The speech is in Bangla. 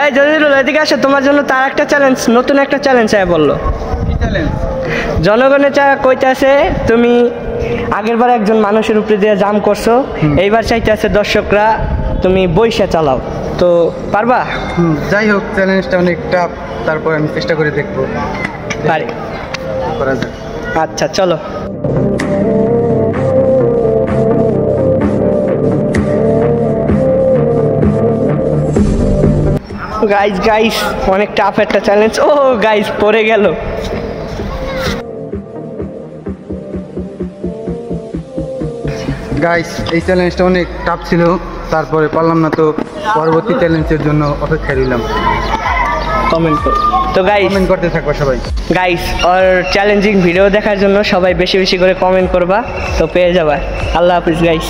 এই জজিরুল এদিকে আসো, তোমার জন্য তার একটা চ্যালেঞ্জ, নতুন একটা চ্যালেঞ্জ বললো। কি চ্যালেঞ্জ? জনগণের কইতাছে তুমি আগেরবার একজন মানুষের উপরে দিয়ে জাম করছো, এইবার চাইতেছে দর্শকরা তুমি বইসা চালাও, তো পারবা? যাই হোক, চ্যালেঞ্জটা অনেক টাফ, তারপর আমি চেষ্টা করে দেখবো। পারি, করা যাক। আচ্ছা চলো। গাইস অনেক টাফ একটা চ্যালেঞ্জ। ও গাইস পড়ে গেল। গাইস এই চ্যালেঞ্জটা অনেক টাফ ছিল, তারপরে পারলাম না, তো পরবর্তী চ্যালেঞ্জের জন্য অপেক্ষায় রইলাম। কমেন্ট করো তো গাইস, কমেন্ট করতে থাকবা সবাই। গাইস আর চ্যালেঞ্জিং ভিডিও দেখার জন্য সবাই বেশি বেশি করে কমেন্ট করবা, তো পেয়ে যাবা। আল্লাহ হাফিজ গাইস।